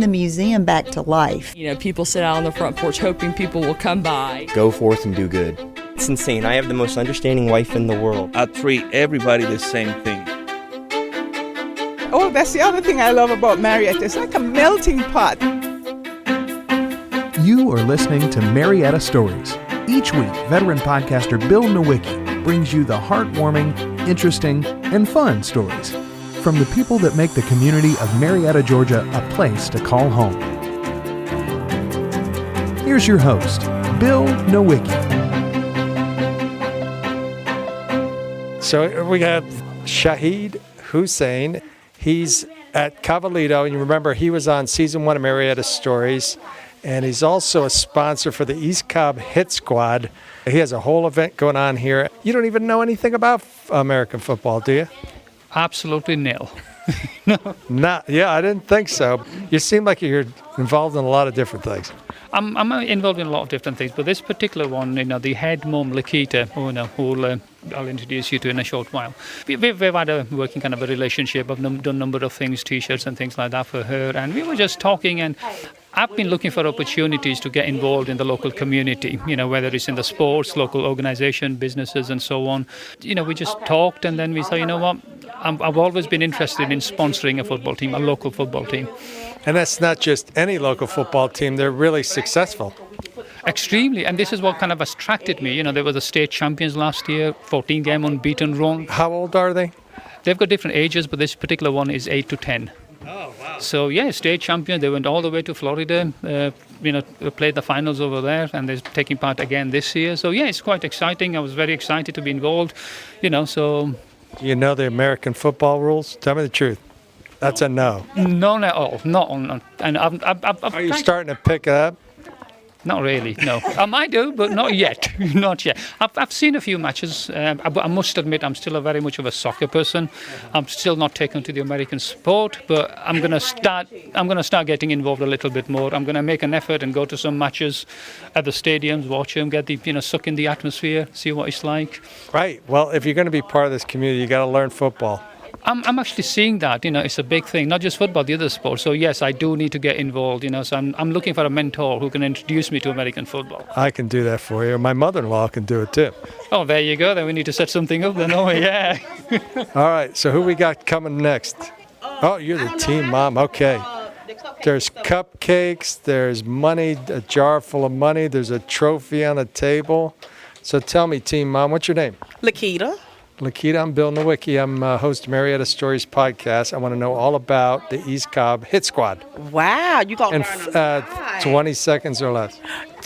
museum back to life. You know, people sit out on the front porch hoping people will come by. Go forth and do good. It's insane. I have the most understanding wife in the world. I treat everybody the same thing. Oh, that's the other thing I love about Marietta. It's like a melting pot. You are listening to Marietta Stories. Each week, veteran podcaster Bill Nowicki brings you the heartwarming, interesting, and fun stories from the people that make the community of Marietta, Georgia, a place to call home. Here's your host, Bill Nowicki. So we have Shahid Hussain. He's at Kvalito, and you remember he was on season 1 of Marietta Stories, and he's also a sponsor for the East Cobb Hit Squad. He has a whole event going on here. You don't even know anything about American football, do you? Absolutely nil. No. Yeah, I didn't think so. You seem like you're involved in a lot of different things. I'm involved in a lot of different things, but this particular one, the head mom, Lakita, who I'll introduce you to in a short while. We've had a working kind of a relationship. I've done a number of things, T-shirts and things like that for her, and we were just talking, and I've been looking for opportunities to get involved in the local community, whether it's in the sports, local organization, businesses, and so on. We just talked, and then we said, you know what, I've always been interested in sponsoring a football team, a local football team. And that's not just any local football team. They're really successful. Extremely. And this is what kind of attracted me. They were the state champions last year, 14-game unbeaten run. How old are they? They've got different ages, but this particular one is 8 to 10. Oh, wow. So, yeah, state champion. They went all the way to Florida, played the finals over there, and they're taking part again this year. So, yeah, it's quite exciting. I was very excited to be involved, so... You know the American football rules? Tell me the truth. That's a no. None at all. Not on. And Are you starting to pick it up? Not really, no. I might do, but not yet. Not yet. I've seen a few matches, but I must admit I'm still very much of a soccer person. I'm still not taken to the American sport, but I'm going to start getting involved a little bit more. I'm going to make an effort and go to some matches at the stadiums, watch them, get the suck in the atmosphere, see what it's like. Right. Well, if you're going to be part of this community, you got to learn football. I'm actually seeing that, it's a big thing, not just football, the other sports. So yes, I do need to get involved, so I'm looking for a mentor who can introduce me to American football. I can do that for you. My mother-in-law can do it too. Oh, there you go. Then we need to set something up then, yeah. All right, so who we got coming next? Oh, you're the team mom, okay. There's cupcakes, there's money, a jar full of money, there's a trophy on a table. So tell me, team mom, what's your name? Lakita, I'm Bill Nowicki. I'm host of Marietta Stories podcast. I want to know all about the East Cobb Hit Squad. Wow, you gonna learn a lot. 20 seconds or less.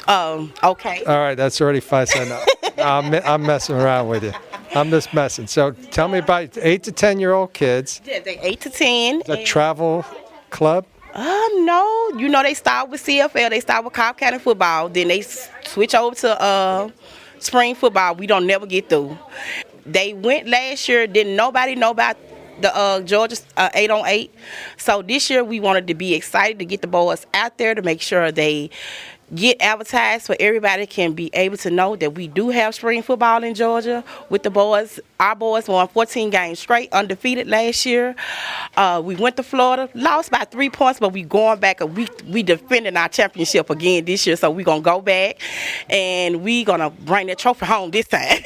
Okay. All right, that's already 5 seconds. I'm messing around with you. I'm just messing. So tell me about 8 to 10-year-old kids. Yeah, they're 8 to 10. The travel club? No. They start with CFL. They start with Cobb County football. Then they switch over to spring football. We don't never get through. They went last year, didn't nobody know about the Georgia 8-on-8. So this year we wanted to be excited to get the boys out there to make sure they get advertised so everybody can be able to know that we do have spring football in Georgia with the boys. Our boys won 14 games straight, undefeated last year. We went to Florida, lost by 3 points, but we going back. We defending our championship again this year, so we're going to go back, and we're going to bring that trophy home this time.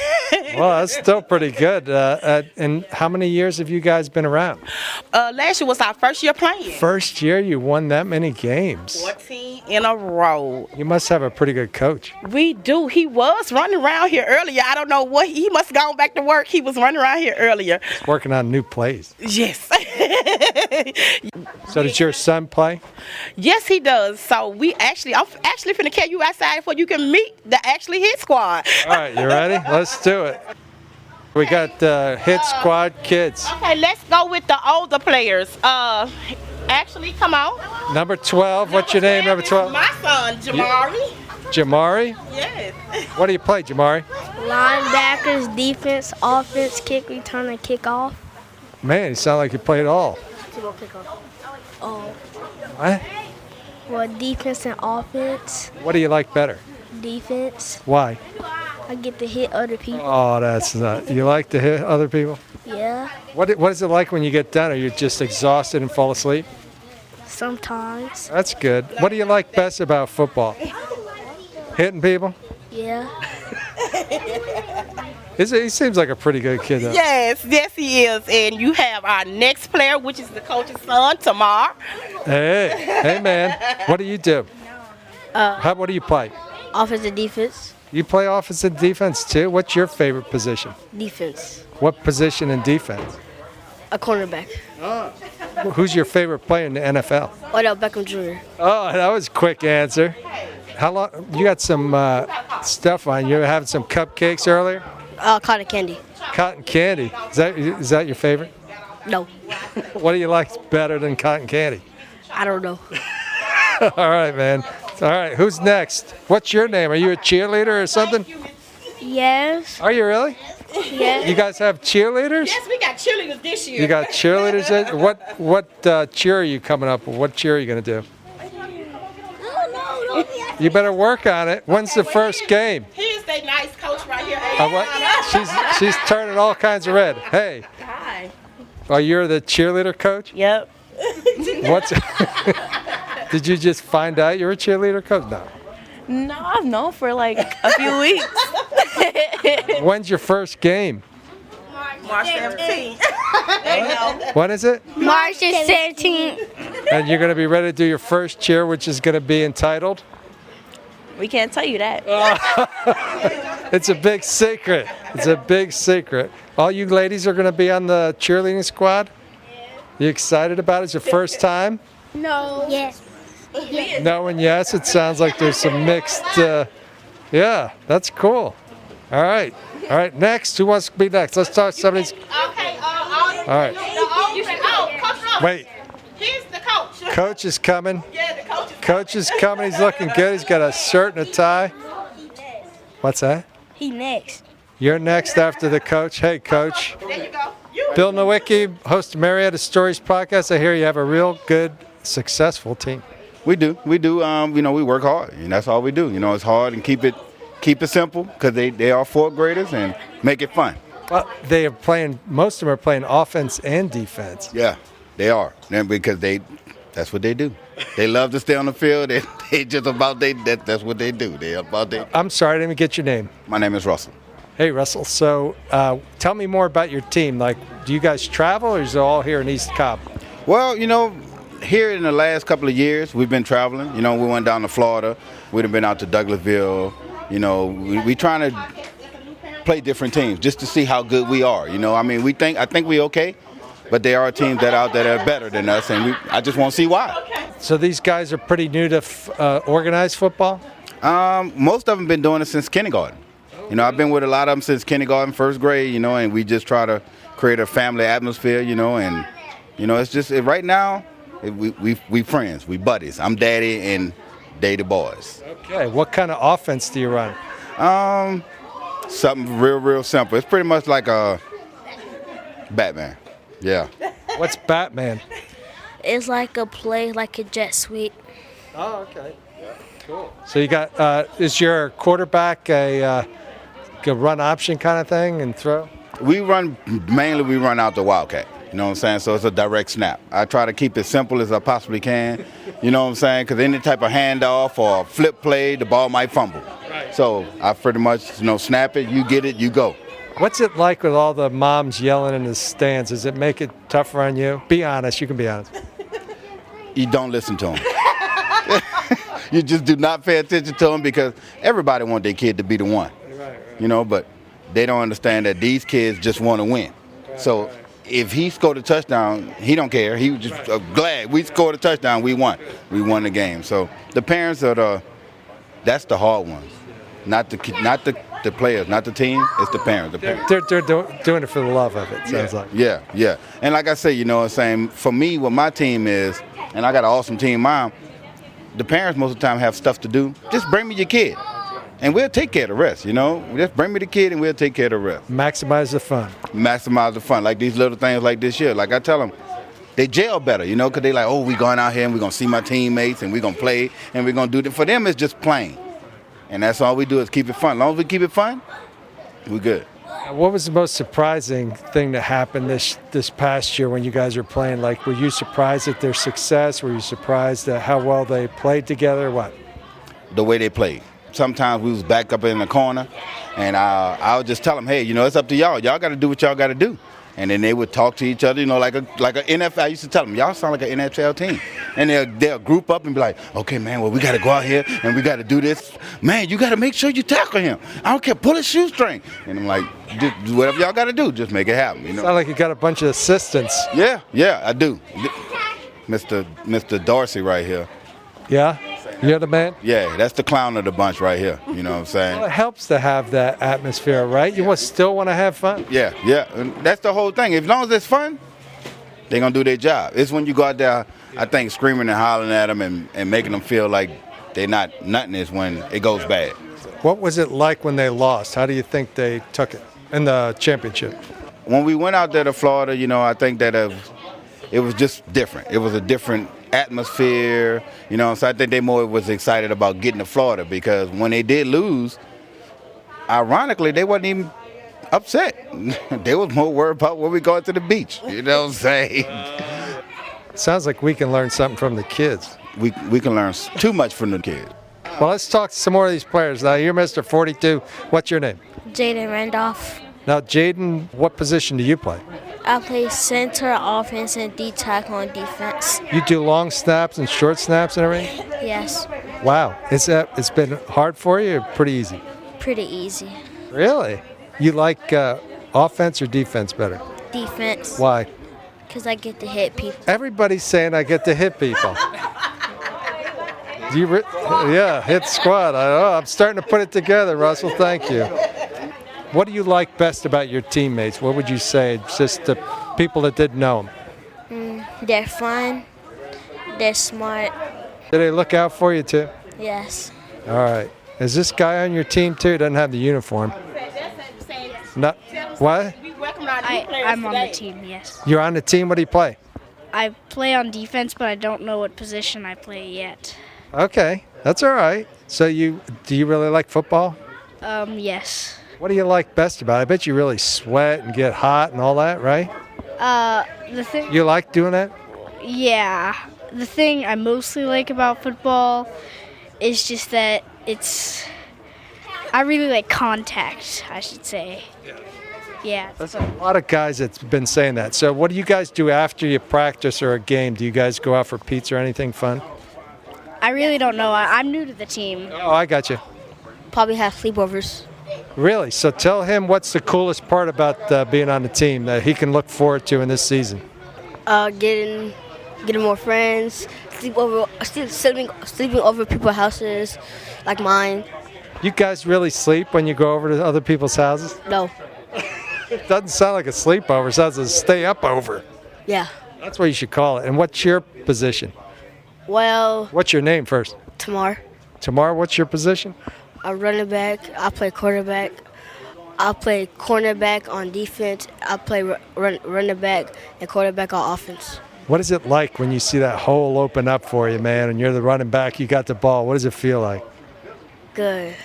Well, that's still pretty good. And how many years have you guys been around? Last year was our first year playing. First year you won that many games? 14 in a row. You must have a pretty good coach. We do. He was running around here earlier. I don't know what. He must have gone back to work. He was running around here earlier. He's working on new plays. Yes. So does your son play? Yes, he does. So I'm actually finna carry you outside before you can meet the actually Hit Squad. All right, you ready? Let's do it. We got the Hit Squad kids. Okay, let's go with the older players. Actually, come on. Number 12, what's your name, number 12? My son, Jamari. Jamari? Yes. What do you play, Jamari? Linebackers, defense, offense, kick, return, and kick off. Man, you sound like you play it all. Oh. What? Well, defense and offense. What do you like better? Defense. Why? I get to hit other people. Oh, that's not. You like to hit other people? Yeah. What is it like when you get done? Are you just exhausted and fall asleep? Sometimes. That's good. What do you like best about football? Hitting people? Yeah. He seems like a pretty good kid, though. Yes, he is. And you have our next player, which is the coach's son, Tamar. Hey, man. What do you do? What do you play? Offense and defense. You play offense and defense, too? What's your favorite position? Defense. What position in defense? A cornerback. Who's your favorite player in the NFL? Odell Beckham Jr. Oh, that was a quick answer. How long? You got some stuff on. You were having some cupcakes earlier? Cotton candy. Cotton candy. Is that your favorite? No. What do you like better than cotton candy? I don't know. All right, man. All right, who's next? What's your name? Are you a cheerleader or something? Yes. Are you really? Yes. You guys have cheerleaders? Yes, we got cheerleaders this year. You got cheerleaders? What cheer are you coming up with? What cheer are you going to do? You better work on it. When's the first game? Here's the nice coach right here. She's turning all kinds of red. Hey. Hi. Oh, you're the cheerleader coach? Yep. Did you just find out you're a cheerleader coach? No. No, I've known for like a few weeks. When's your first game? March 17th. There you go. When is it? March 17th. And you're going to be ready to do your first cheer, which is going to be entitled? We can't tell you that. It's a big secret. It's a big secret. All you ladies are going to be on the cheerleading squad? You excited about it? It's your first time? No. Yes. No and yes. It sounds like there's some mixed. Yeah, that's cool. All right. All right. Next. Who wants to be next? Let's talk somebody's. Okay. All right. Coach. Wait. Here's the coach. Coach is coming. Yeah, the coach is Coach is coming. He's looking good. He's got a shirt and a tie. What's that? He next. You're next after the coach. Hey, Coach. There you go. Bill Nowicki, host of Marietta Stories podcast. I hear you have a real good, successful team. We do. We work hard, and that's all we do. It's hard and keep it simple because they are fourth graders and make it fun. Well, most of them are playing offense and defense. Yeah, they are. And because that's what they do. They love to stay on the field. That's what they do. I'm sorry, I didn't even get your name. My name is Russell. Hey, Russell. So tell me more about your team. Like, do you guys travel or is it all here in East Cobb? Well, here in the last couple of years, we've been traveling. We went down to Florida. We've been out to Douglasville. We trying to play different teams just to see how good we are. I think we're okay, but there are teams that are out there that are better than us, and I just want to see why. So these guys are pretty new to organized football? Most of them been doing it since kindergarten. I've been with a lot of them since kindergarten, first grade, and we just try to create a family atmosphere, and, it's just right now, we friends, we buddies. I'm daddy and they the boys. Okay, what kind of offense do you run? Something real simple. It's pretty much like a Batman. Yeah. What's Batman? It's like a play, like a jet sweep. Oh, okay. Yeah, cool. So you got, is your quarterback a run option kind of thing and throw? We run out the Wildcat. You know what I'm saying? So it's a direct snap. I try to keep it simple as I possibly can. You know what I'm saying? Because any type of handoff or flip play, the ball might fumble. Right. So I pretty much, snap it, you get it, you go. What's it like with all the moms yelling in the stands? Does it make it tougher on you? Be honest. You can be honest. You don't listen to them. You just do not pay attention to them because everybody wants their kid to be the one. Right. But they don't understand that these kids just want to win. Right, so if he scored a touchdown, he don't care. He was just glad we scored a touchdown. We won. We won the game. So the parents are that's the hard ones, not the players, not the team. It's the parents. They're doing it for the love of it. Sounds like. Yeah. And like I say, what I'm saying, for me, what my team is, and I got an awesome team, Mom. The parents most of the time have stuff to do. Just bring me your kid, and we'll take care of the rest. Just bring me the kid, and we'll take care of the rest. Maximize the fun. Maximize the fun, like these little things like this year. Like I tell them, they gel better, because they like, oh, we going out here and we're gonna see my teammates and we're gonna play and we're gonna do it. For them, it's just playing, and that's all we do is keep it fun. As long as we keep it fun, we're good. What was the most surprising thing that happened this past year when you guys were playing? Like, were you surprised at their success? Were you surprised at how well they played together? What? The way they played. Sometimes we was back up in the corner, and I would just tell them, hey, it's up to y'all. Y'all got to do what y'all got to do. And then they would talk to each other, like an NFL. I used to tell them, y'all sound like an NFL team. And they'll group up and be like, okay, man, well, we got to go out here and we got to do this. Man, you got to make sure you tackle him. I don't care, pull his shoestring. And I'm like, just whatever y'all got to do, just make it happen. Sound like you got a bunch of assistants. Yeah, I do. Mr. Dorsey right here. Yeah? You're the man? Yeah, that's the clown of the bunch right here. You know what I'm saying? Well, it helps to have that atmosphere, right? You still want to have fun? Yeah. And that's the whole thing. As long as it's fun, they're going to do their job. It's when you go out there, I think, screaming and hollering at them and making them feel like they're not nothing is when it goes bad. What was it like when they lost? How do you think they took it in the championship? When we went out there to Florida, I think that it was just different. It was a different atmosphere, so I think they more was excited about getting to Florida because when they did lose, ironically, they wasn't even upset. They was more worried about when we going to the beach, you know what I'm saying? Sounds like we can learn something from the kids. We can learn too much from the kids. Well, let's talk to some more of these players. Now, you're Mr. 42. What's your name? Jaden Randolph. Now, Jaden, what position do you play? I play center, offense, and D-tackle on defense. You do long snaps and short snaps and everything? Yes. Wow. It's been hard for you or pretty easy? Pretty easy. Really? You like offense or defense better? Defense. Why? Because I get to hit people. Everybody's saying I get to hit people. Yeah, hit squad. I'm starting to put it together, Russell. Thank you. What do you like best about your teammates? What would you say, just the people that didn't know them? They're fun. They're smart. Do they look out for you, too? Yes. All right. Is this guy on your team, too? Doesn't have the uniform. No. What? I'm on the team, yes. You're on the team? What do you play? I play on defense, but I don't know what position I play yet. Okay. That's all right. So do you really like football? Yes. What do you like best about it? I bet you really sweat and get hot and all that, right? The thing. You like doing that? Yeah. The thing I mostly like about football is just that I really like contact, I should say. Yeah. That's a lot of guys that's been saying that. So what do you guys do after you practice or a game? Do you guys go out for pizza or anything fun? I really don't know. I'm new to the team. Oh, I got you. Probably have sleepovers. Really? So tell him what's the coolest part about being on the team that he can look forward to in this season. Getting more friends, sleeping over people's houses, like mine. You guys really sleep when you go over to other people's houses? No. It doesn't sound like a sleepover. It sounds like a stay up over. Yeah. That's what you should call it. And what's your position? Well. What's your name first? Tamar. Tamar, what's your position? I'm running back. I play quarterback. I play cornerback on defense. I play running back and quarterback on offense. What is it like when you see that hole open up for you, man, and you're the running back, you got the ball? What does it feel like? Good.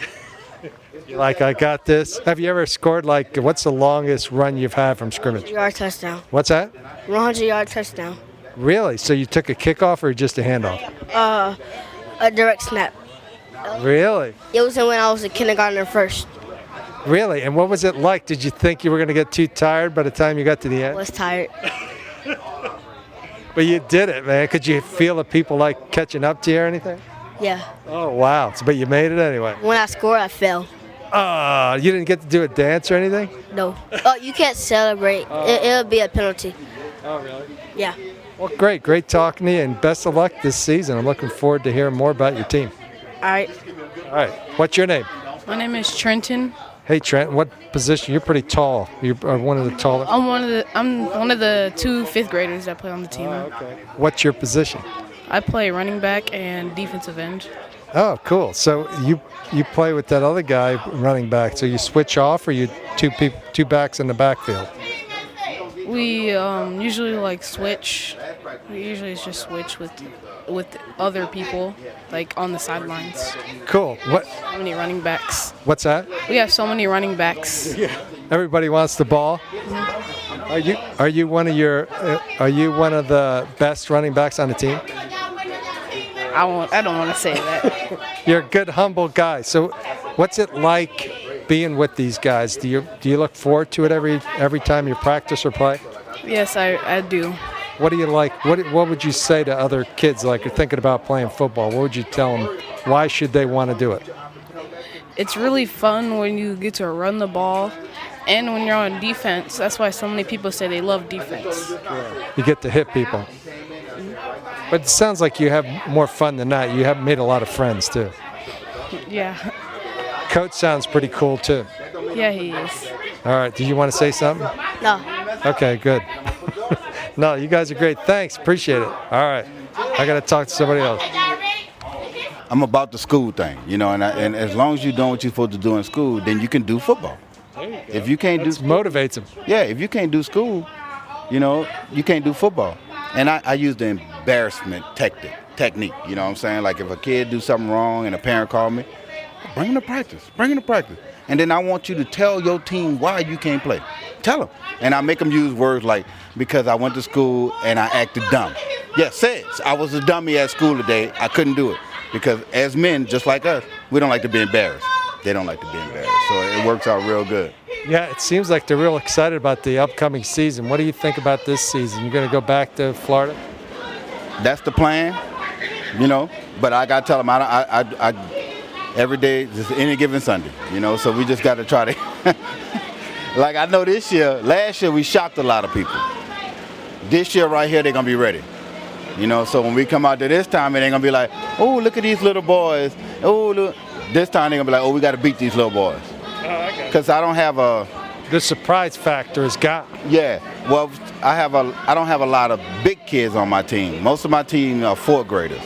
You're like, I got this. Have you ever scored, what's the longest run you've had from scrimmage? 100-yard touchdown. What's that? 100-yard touchdown. Really? So you took a kickoff or just a handoff? A direct snap. Really? It was when I was a kindergartner first. Really? And what was it like? Did you think you were going to get too tired by the time you got to the end? I was tired. But you did it, man. Could you feel the people catching up to you or anything? Yeah. Oh, wow. But you made it anyway. When I scored, I fell. You didn't get to do a dance or anything? No. Oh, you can't celebrate. It'll be a penalty. Oh, really? Yeah. Well, great talking to you, and best of luck this season. I'm looking forward to hearing more about your team. All right. All right. What's your name? My name is Trenton. Hey, Trenton. What position? You're pretty tall. You're one of the taller. I'm one of the two fifth graders that play on the team. Oh, okay. What's your position? I play running back and defensive end. Oh, cool. So you play with that other guy running back. So you switch off, or you two backs in the backfield? We usually switch. We usually just switch with other people on the sidelines. Cool. What? So many running backs. What's that? We have so many running backs. Yeah. Everybody wants the ball. Are you one of the best running backs on the team? I don't want to say that. You're a good, humble guy. So, what's it like being with these guys? Do you look forward to it every time you practice or play? Yes, I do. What do you like? What would you say to other kids like you're thinking about playing football? What would you tell them? Why should they want to do it? It's really fun when you get to run the ball, and when you're on defense. That's why so many people say they love defense. You get to hit people. But it sounds like you have more fun than that. You have made a lot of friends too. Yeah. Coach sounds pretty cool too. Yeah, he is. All right. Do you want to say something? No. Okay, good. No, you guys are great. Thanks. Appreciate it. All right. I got to talk to somebody else. I'm about the school thing, you know, and as long as you're doing what you're supposed to do in school, then you can do football. If you can't motivates them. Yeah, if you can't do school, you know, you can't do football. And I use the embarrassment technique, you know what I'm saying? Like if a kid do something wrong and a parent call me, bring him to practice. And then I want you to tell your team why you can't play. Tell them. And I make them use words like, because I went to school and I acted dumb. Yes, say it. I was a dummy at school today. I couldn't do it. Because as men, just like us, we don't like to be embarrassed. They don't like to be embarrassed. So it works out real good. Yeah, it seems like they're real excited about the upcoming season. What do you think about this season? You're going to go back to Florida? That's the plan, you know. But I got to tell them, I every day, just any given Sunday, you know. So we just got to try to, like I know last year we shocked a lot of people. This year right here, they're going to be ready. You know, so when we come out to this time, it ain't going to be like, oh, look at these little boys. Oh, look. This time they're going to be like, oh, we got to beat these little boys. Because I don't have the surprise factor is gone. Yeah. Well, I don't have a lot of big kids on my team. Most of my team are fourth graders.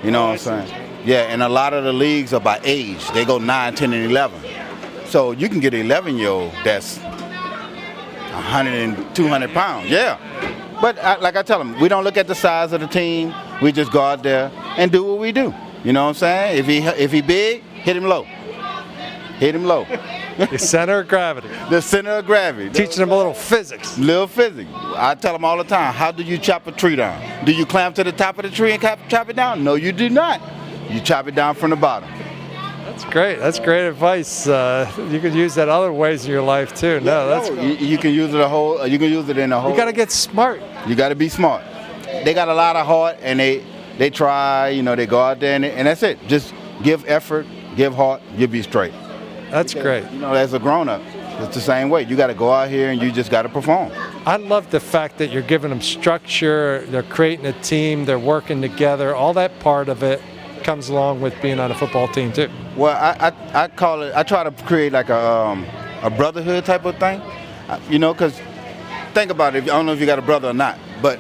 You know what I'm saying? Yeah, and a lot of the leagues are by age. They go 9, 10, and 11. So you can get an 11-year-old that's 100 and 200 pounds. Yeah. But like I tell them, we don't look at the size of the team. We just go out there and do what we do. You know what I'm saying? If he big, hit him low. Hit him low. The center of gravity. The center of gravity. Teaching them a little physics. Little physics. I tell them all the time, how do you chop a tree down? Do you climb to the top of the tree and chop it down? No, you do not. You chop it down from the bottom. That's great. That's great advice. You could use that other ways in your life too. You can use it you can use it in a whole. You got to get smart. You got to be smart. They got a lot of heart and they try. You know, they go out there and that's it. Just give effort, give heart, you'll be straight. That's great. You know, as a grown-up, it's the same way. You got to go out here and you just got to perform. I love the fact that you're giving them structure. They're creating a team. They're working together. All that part of it comes along with being on a football team too. Well, I call it. I try to create like a brotherhood type of thing. You know, because think about it. I don't know if you got a brother or not, but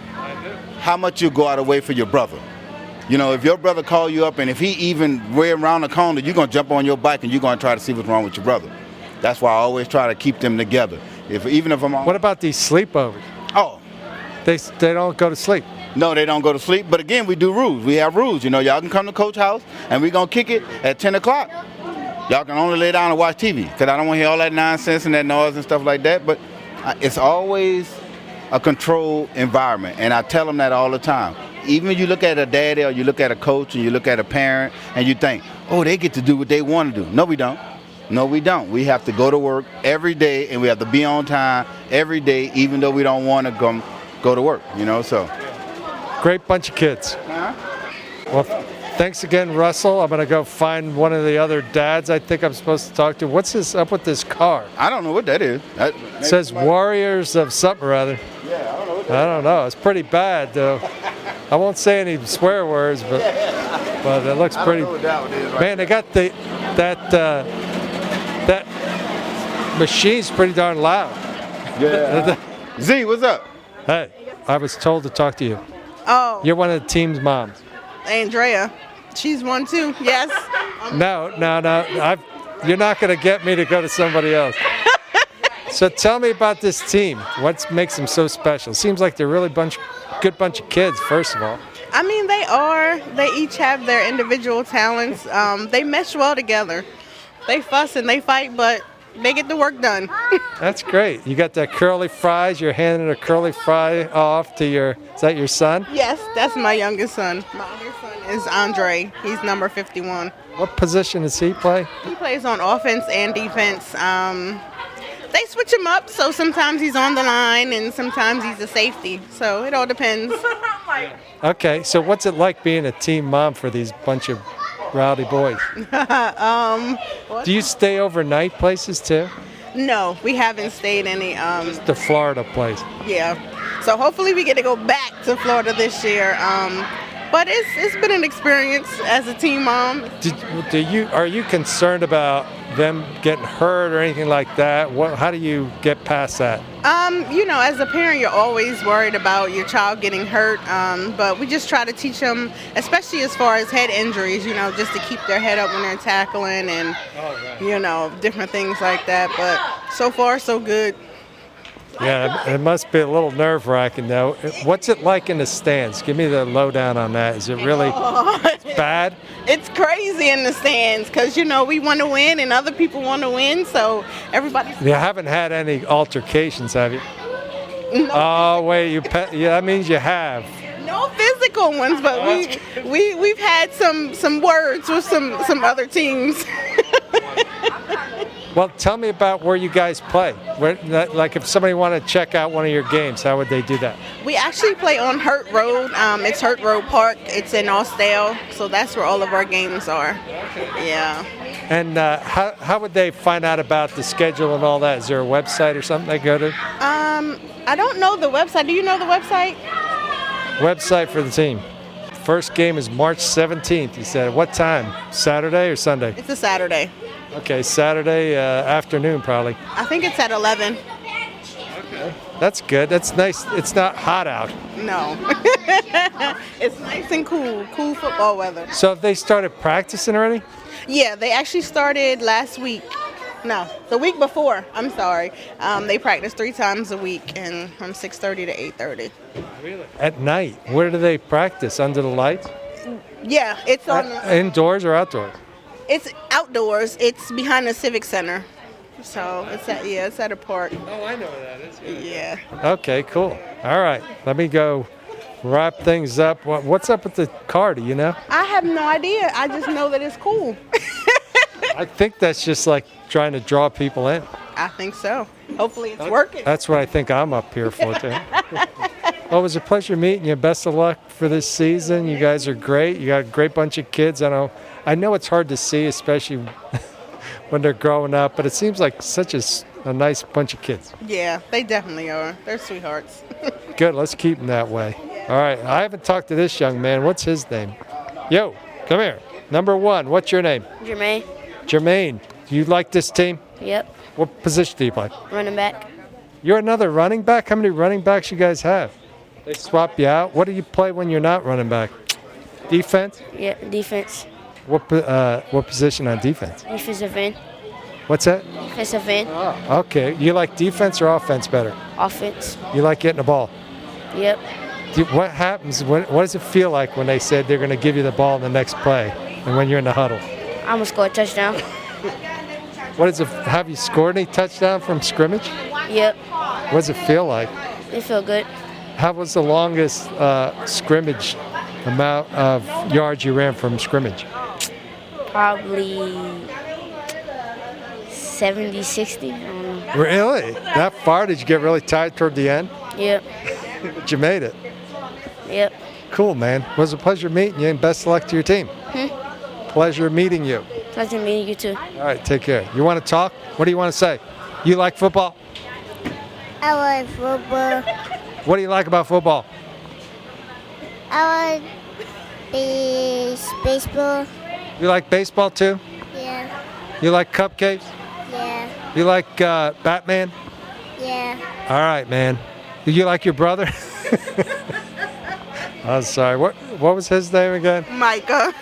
how much you go out of the way for your brother. You know, if your brother call you up and if he even way around the corner, you're going to jump on your bike and you're going to try to see what's wrong with your brother. That's why I always try to keep them together. Even if I'm on. What about these sleepovers? Oh. They don't go to sleep. No, they don't go to sleep. But again, we do rules. We have rules. You know, y'all can come to Coach's house and we're going to kick it at 10 o'clock. Y'all can only lay down and watch TV because I don't want to hear all that nonsense and that noise and stuff like that. But it's always a controlled environment. And I tell them that all the time. Even if you look at a daddy or you look at a coach and you look at a parent and you think, oh, they get to do what they want to do. No, we don't. No, we don't. We have to go to work every day and we have to be on time every day, even though we don't want to go to work, you know, so. Great bunch of kids. Well, thanks again, Russell. I'm going to go find one of the other dads I think I'm supposed to talk to. What's up with this car? I don't know what that is. It says Warriors of something or other. Yeah, I don't know what I don't know. It's pretty bad, though. I won't say any swear words, but it looks pretty. Man, they got that machine's pretty darn loud. Yeah. Z, what's up? Hey, I was told to talk to you. Oh. You're one of the team's moms. Andrea. She's one too, yes. No. You're not going to get me to go to somebody else. So tell me about this team. What makes them so special? Seems like they're really good bunch of kids, first of all. I mean, they are. They each have their individual talents. They mesh well together. They fuss and they fight, but They get the work done. That's great. You got that curly fries. You're handing a curly fry off to is that your son? Yes, that's my youngest son. My other son is Andre. He's number 51. What position does he play? He plays on offense and defense. They switch him up, so sometimes he's on the line and sometimes he's a safety. So it all depends. Okay, so what's it like being a team mom for these bunch of rowdy boys? Do you stay overnight places too? No, we haven't stayed any. Just the Florida place. Yeah. So hopefully we get to go back to Florida this year. But it's been an experience as a team mom. Are you concerned about them getting hurt or anything like that? How do you get past that? As a parent, you're always worried about your child getting hurt. But we just try to teach them, especially as far as head injuries, just to keep their head up when they're tackling and, different things like that. But so far, so good. Yeah, it must be a little nerve-wracking, though. What's it like in the stands? Give me the lowdown on that. Is it really bad? It's crazy in the stands because, we want to win and other people want to win, so everybody... You haven't had any altercations, have you? No. Oh, wait, that means you have. No physical ones, but we've had some words with some other teams. Well, tell me about where you guys play. Like if somebody wanted to check out one of your games, how would they do that? We actually play on Hurt Road. It's Hurt Road Park. It's in Austell, so that's where all of our games are. Yeah. And how would they find out about the schedule and all that? Is there a website or something they go to? I don't know the website. Do you know the website? Website for the team. First game is March 17th. You said, what time? Saturday or Sunday? It's a Saturday. Okay, Saturday afternoon probably. I think it's at 11. Okay. That's good. That's nice. It's not hot out. No. It's nice and cool football weather. So have they started practicing already? Yeah, they actually started last week. No, the week before. I'm sorry. They practice 3 times a week and from 6:30 to 8:30. Really? At night? Where do they practice? Under the lights? Yeah, it's on indoors or outdoors? It's outdoors. It's behind the Civic Center. So it's at a park. Oh, I know where that is. Yeah. Okay, cool. All right, let me go wrap things up. What's up with the car? Do you know? I have no idea. I just know that it's cool. I think that's just like trying to draw people in. I think so. Hopefully it's working. That's what I think I'm up here for, too. Well, it was a pleasure meeting you. Best of luck for this season. You guys are great. You got a great bunch of kids. I know it's hard to see, especially when they're growing up, but it seems like such a nice bunch of kids. Yeah, they definitely are. They're sweethearts. Good. Let's keep them that way. All right. I haven't talked to this young man. What's his name? Yo, come here. Number 1. What's your name? Jermaine. Jermaine. Do you like this team? Yep. What position do you play? Running back. You're another running back? How many running backs you guys have? They swap you out? What do you play when you're not running back? Defense? Yeah, defense. What position on defense? Defensive end. What's that? Defensive end. Oh, okay. You like defense or offense better? Offense. You like getting the ball? Yep. What happens? What does it feel like when they said they're going to give you the ball in the next play and when you're in the huddle? I'm going to score a touchdown. What is it? Have you scored any touchdown from scrimmage? Yep. What does it feel like? It feel good. How was the longest scrimmage amount of yards you ran from scrimmage? Probably 70, 60. I don't know. Really? That far? Did you get really tired toward the end? Yep. But you made it. Yep. Cool, man. It was a pleasure meeting you, and best of luck to your team. Pleasure meeting you. Pleasure meeting you, too. All right, take care. You want to talk? What do you want to say? You like football? I like football. What do you like about football? I like baseball. You like baseball, too? Yeah. You like cupcakes? Yeah. You like Batman? Yeah. All right, man. Do you like your brother? I'm sorry. What was his name again? Micah.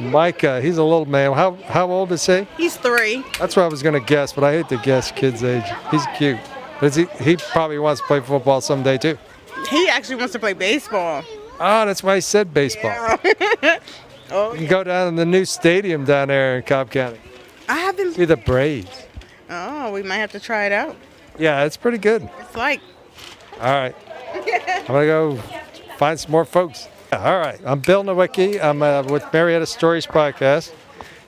Micah. He's a little man. How old is he? He's 3. That's what I was going to guess, but I hate to guess kids' age. He's cute. But he probably wants to play football someday, too. He actually wants to play baseball. Oh, that's why I said baseball. Yeah. Oh, you can go down to the new stadium down there in Cobb County. I haven't. See the Braves. Oh, we might have to try it out. Yeah, it's pretty good. It's like. All right. I'm going to go find some more folks. All right. I'm Bill Nowicki. I'm with Marietta Stories Podcast.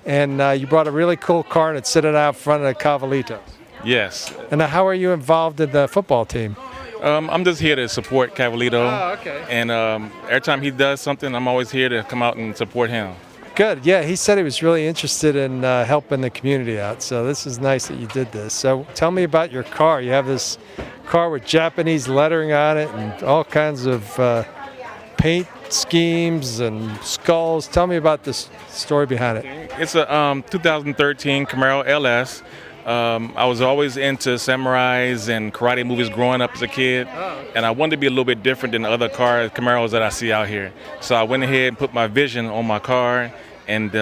And you brought a really cool car and it's sitting out front of the Kvalito. Yes. And how are you involved in the football team? I'm just here to support Kvalito. Oh, okay. And every time he does something, I'm always here to come out and support him. Good. Yeah, he said he was really interested in helping the community out. So this is nice that you did this. So tell me about your car. You have this car with Japanese lettering on it and all kinds of paint schemes and skulls. Tell me about this story behind it. It's a 2013 Camaro LS. I was always into samurais and karate movies growing up as a kid, and I wanted to be a little bit different than the other Camaros that I see out here. So I went ahead and put my vision on my car and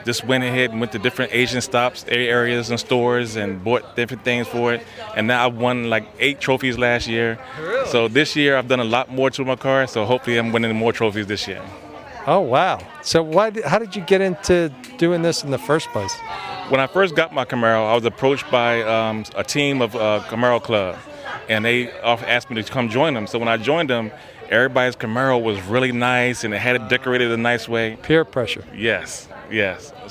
just went ahead and went to different Asian stops, areas and stores and bought different things for it. And now I've won like 8 trophies last year. Really? So this year I've done a lot more to my car, so hopefully I'm winning more trophies this year. Oh, wow. So how did you get into doing this in the first place? When I first got my Camaro, I was approached by a team of Camaro Club, and they asked me to come join them. So when I joined them, everybody's Camaro was really nice, and it had it decorated a nice way. Peer pressure. Yes.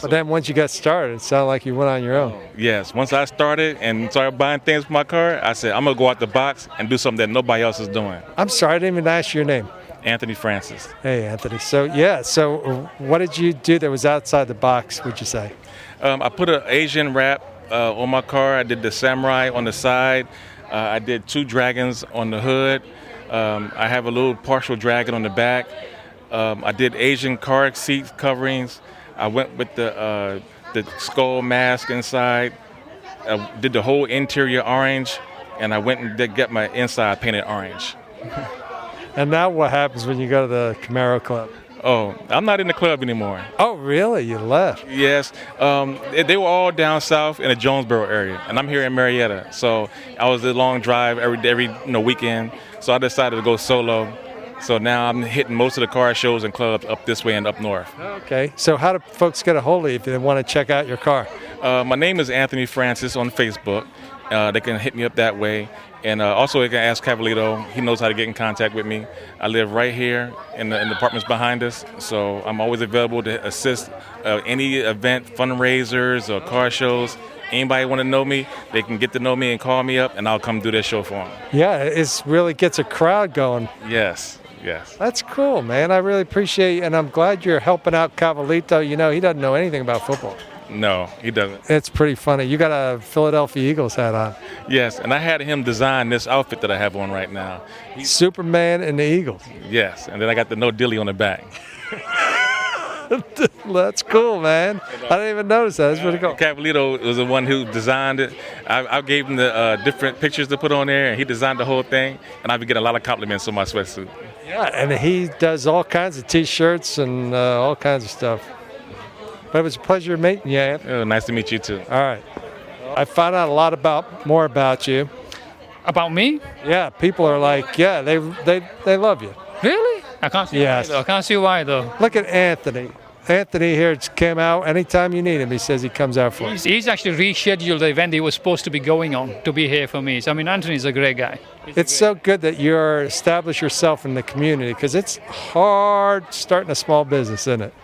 But then once you got started, it sounded like you went on your own. Yes. Once I started and started buying things for my car, I said, I'm going to go out the box and do something that nobody else is doing. I'm sorry, I didn't even ask your name. Anthony Francis. Hey, Anthony. So what did you do that was outside the box, would you say? I put an Asian wrap on my car. I did the samurai on the side. I did 2 dragons on the hood. I have a little partial dragon on the back. I did Asian car seat coverings. I went with the skull mask inside. I did the whole interior orange, and I went and got my inside painted orange. And now what happens when you go to the Camaro Club? Oh, I'm not in the club anymore. Oh, really? You left? Yes. They were all down south in the Jonesboro area, and I'm here in Marietta. So I was a long drive every weekend. So I decided to go solo. So now I'm hitting most of the car shows and clubs up this way and up north. Okay. So how do folks get a hold of you if they want to check out your car? My name is Anthony Francis on Facebook. They can hit me up that way. And also they can ask Kvalito. He knows how to get in contact with me. I live right here in the apartments behind us. So I'm always available to assist any event, fundraisers or car shows. Anybody want to know me, they can get to know me and call me up, and I'll come do their show for them. Yeah, it really gets a crowd going. Yes. That's cool, man. I really appreciate it, and I'm glad you're helping out Kvalito. You know, he doesn't know anything about football. No, he doesn't. It's pretty funny. You got a Philadelphia Eagles hat on. Yes, and I had him design this outfit that I have on right now. He's Superman and the Eagles. Yes, and then I got the no dilly on the back. That's cool, man. I didn't even notice that. That's pretty cool. Kvalito was the one who designed it. I gave him the different pictures to put on there, and he designed the whole thing, and I've been getting a lot of compliments on my sweatsuit. Yeah, and he does all kinds of T-shirts and all kinds of stuff. But it was a pleasure meeting you, Anthony. Oh, nice to meet you, too. All right. I found out a lot more about you. About me? Yeah, people are like, yeah, they love you. Really? I can't see why, though. I can't see why, though. Look at Anthony. Anthony here came out anytime you need him. He says he comes out for you. He's actually rescheduled the event he was supposed to be going on to be here for me. So, I mean, Anthony's a great guy. It's so good that you're establish yourself in the community because it's hard starting a small business, isn't it?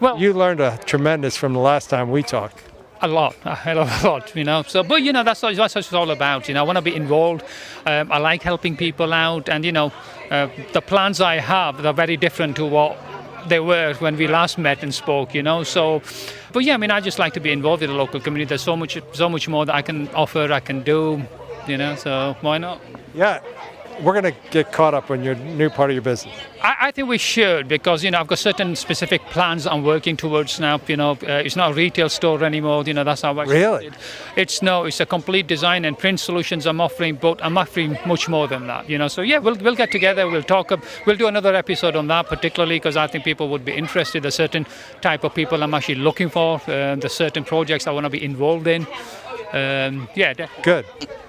Well, you learned a tremendous from the last time we talked. A hell of a lot, you know. So, but you know, that's what it's all about. You know, I want to be involved. I like helping people out, and you know, the plans I have are very different to what they were when we last met and spoke. You know, so. But yeah, I mean, I just like to be involved in the local community. There's so much more that I can offer, I can do. You know, so why not? Yeah. We're going to get caught up on your new part of your business. I think we should because, you know, I've got certain specific plans I'm working towards now. You know, it's not a retail store anymore. You know, that's how I Really? It's a complete design and print solutions I'm offering, but I'm offering much more than that. You know, so yeah, we'll get together. We'll talk. We'll do another episode on that particularly because I think people would be interested. There's certain type of people I'm actually looking for. There's certain projects I want to be involved in. Yeah. Good.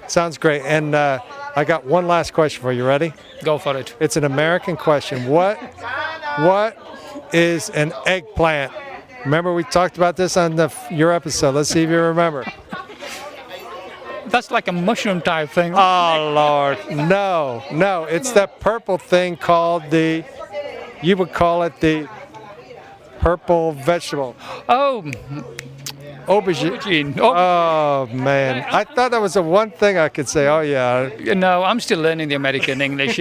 Sounds great. And I got one last question for you. Ready? Go for it. It's an American question. What is an eggplant? Remember we talked about this on your episode. Let's see if you remember. That's like a mushroom type thing. Oh, Lord. No. It's that purple thing called you would call it the purple vegetable. Oh, aubergine. Oh, man. I thought that was the one thing I could say. Oh, yeah. No, I'm still learning the American English,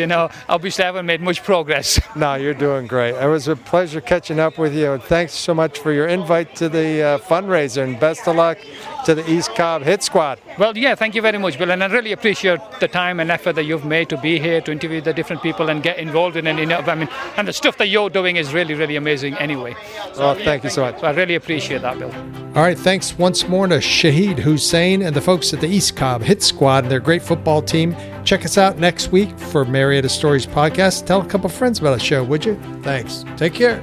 Obviously, I haven't made much progress. No, you're doing great. It was a pleasure catching up with you. And thanks so much for your invite to the fundraiser. And best of luck to the East Cobb Hit Squad. Well, yeah, thank you very much, Bill. And I really appreciate the time and effort that you've made to be here, to interview the different people and get involved in it. And the stuff that you're doing is really, really amazing anyway. Well, thank you so much. So I really appreciate that, Bill. All right, thanks once more to Shahid Hussain and the folks at the East Cobb Hit Squad and their great football team. Check us out next week for Marietta Stories podcast. Tell a couple friends about the show, would you? Thanks. Take care.